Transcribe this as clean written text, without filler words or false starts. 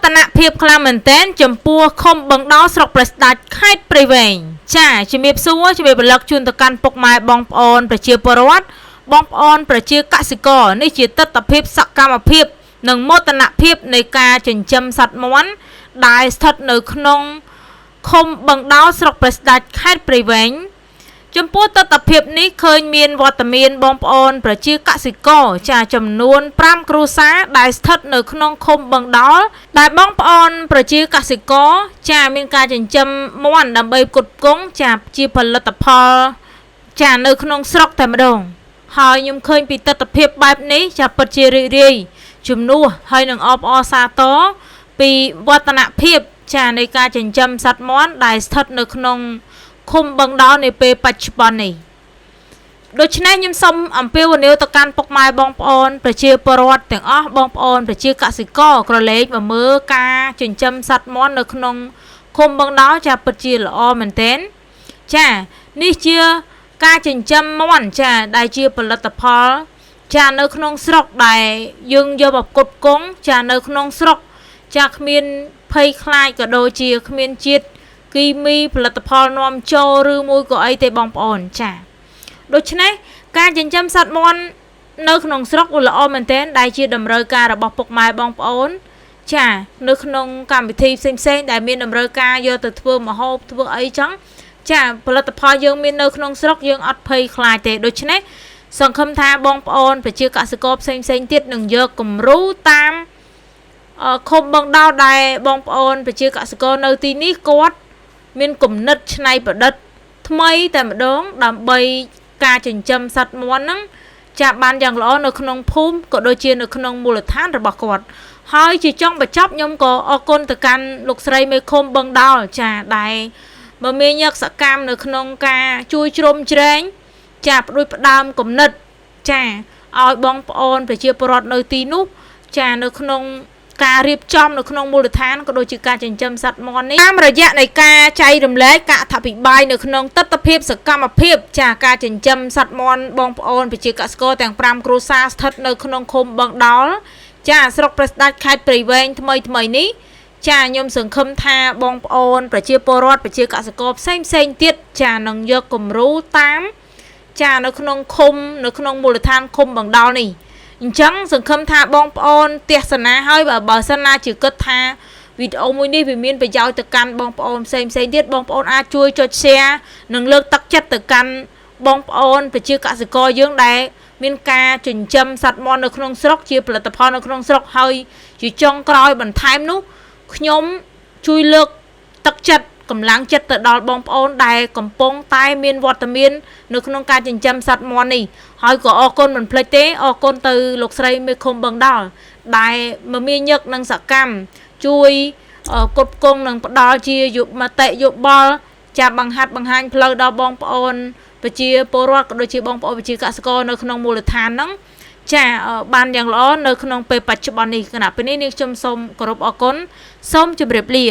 តនភាពខ្លាំងមែនទែនចំពោះឃុំបឹងដោលស្រុកព្រះស្ដេចខេត្តព្រៃវែងចាជំរាបសួរជំរាបរលឹកជូនទៅកាន់ពុកម៉ែបងប្អូនប្រជាពលរដ្ឋបងប្អូនប្រជាកសិករនេះជាទស្សនវិជ្ជាសកម្មភាពនិងមោទនភាពនៃការចិញ្ចឹមសត្វមាន់ដែលស្ថិតនៅក្នុងឃុំបឹងដោលស្រុកព្រះស្ដេចខេត្តព្រៃវែងចំពោះទស្សនវិជ្ជានេះឃើញមានវត្តមានបងប្អូនប្រជាកសិករចាចំនួន5គ្រួសារដែលស្ថិតនៅក្នុងឃុំបឹងដោលដែលបងប្អូនប្រជាកសិករចាមានការចិញ្ចឹមមាន់ដើម្បីផ្គត់ផ្គង់ចាជាផលិតផលចានៅក្នុងស្រុកតែម្ដងហើយខ្ញុំឃើញពីទស្សនវិជ្ជាបែបនេះចាពិតជារីករាយជំនួសហើយនឹងអបអរសាទរពីវឌ្ឍនភាពចានៃការចិញ្ចឹមសត្វមាន់ដែលស្ថិតនៅក្នុងឃុំបឹងដោលនាពេលបច្ចុប្បន្ននេះដូច្នេះខ្ញុំសូមអំពាវនាវទៅកាន់ពុកម៉ែបងប្អូនប្រជាពលរដ្ឋទាំងអស់បងប្អូនប្រជាកសិករក្រឡេកមកមើលការចិញ្ចឹមសត្វមាន់នៅក្នុងឃុំបឹងដោលចាពិតជាល្អមែនទែនចានេះជាការចិញ្ចឹមមាន់ចាដែលជាផលិតផលចានៅក្នុងស្រុកដែលយើងយកមកផ្គត់ផ្គង់ចានៅក្នុងស្រុកចាគ្មានភ័យខ្លាចក៏ដូចជាគ្មានជាតិគីមីផលិតផលនាំចូលឬមួយក៏អីទេបងប្អូនចាដូច្នេះការចិញ្ចឹមសត្វមាន់នៅក្នុងស្រុកល្អមែនទែនដែលជាតម្រូវការរបស់ពុកម៉ែបងប្អូនចានៅក្នុងកម្មវិធីផ្សេងៗដែលមានតម្រូវការយកទៅធ្វើម្ហូបធ្វើអីចឹងចាផលិតផលយើងមាននៅក្នុងស្រុកយើងអត់ភ័យខ្លាចទេដូច្នេះសង្ឃឹមថាបងប្អូនប្រជាកសិករផ្សេងៗទៀតនឹងយកគំរូតាមឃុំបឹងដោលដែលបងប្អូនប្រជាកសិករនៅទីនេះគាត់មានគំនិតច្នៃប្រឌិតថ្មីតែម្ដងដើម្បីការចិញ្ចឹមសត្វមាន់ហ្នឹងចាបានយ៉ាងល្អនៅក្នុងភូមិក៏ដូចជានៅក្នុងមូលដ្ឋានរបស់គាត់ហើយជាចុងបញ្ចប់ខ្ញុំក៏អរគុណទៅកាន់លោកស្រីមេឃុំបឹងដោលចាដែលបើមានយកសកម្មនៅក្នុងការជួយជ្រោមជ្រែងចាផ្ដួចផ្ដើមគំនិតចាឲ្យបងប្អូនប្រជាពលរដ្ឋនៅទីនោះចានៅក្នុងការរៀបចំនៅក្នុងមូលដ្ឋានក៏ដូចជាការចិញ្ចឹមសត្វមាន់នេះតាមរយៈនៃការចែករំលែកការអធិប្បាយនៅក្នុងទស្សនវិជ្ជាសកម្មភាពចាការចិញ្ចឹមសត្វមាន់បងប្អូនប្រជាកសិករទាំង5គ្រួសារស្ថិតនៅក្នុងឃុំបឹងដោលចាស្រុកព្រះស្ដេចខេត្តព្រៃវែងថ្មីនេះចាខ្ញុំសង្ឃឹមថាបងប្អូនប្រជាពលរដ្ឋប្រជាកសិករផ្សេងទៀតចានឹងយកគំរូតាមចានៅក្នុងឃុំនៅក្នុងមូលដ្ឋានឃុំបឹងដោលនេះអញ្ចឹងសង្ឃឹមថាបងប្អូនទស្សនាហើយបើសិនណាជាគិតថាវីដេអូមួយនេះវាមានប្រយោជន៍ទៅកាន់បងប្អូនផ្សេងទៀតបងប្អូនអាចជួយចុច share និងលើកទឹកចិត្តទៅកាន់បងប្អូនប្រជាកសិករយើងដែលមានការចិញ្ចឹមសត្វមាន់នៅក្នុងស្រុកជាផលិតផលនៅក្នុងស្រុកហើយជាចុងក្រោយបន្ថែមនោះខ្ញុំជួយលើកទឹកចិត្តកម្លាំងចិត្តទៅដល់បងប្អូនដែលកំពុងតែមានវត្តមាននៅក្នុងការចិញ្ចឹមសត្វមាន់នេះហើយក៏អរគុណមិនភ្លេចទេអរគុណទៅលោកស្រីមេឃុំបឹងដោលដែលមមាញឹកនឹងសកម្មជួយគត់គង់និងផ្ដល់ជាយុបមតិយោបល់ចាប់បង្ហាញផ្លូវដល់បងប្អូនប្រជាពលរដ្ឋក៏ដូចជាបងប្អូនប្រជាកសិករនៅក្នុងមូលដ្ឋានហ្នឹងចាបានយ៉ាងល្អនៅក្នុងពេលបច្ចុប្បន្ននេះគណៈពេលនេះនាងខ្ញុំសូមគោរពអរគុណសូមជម្រាបលា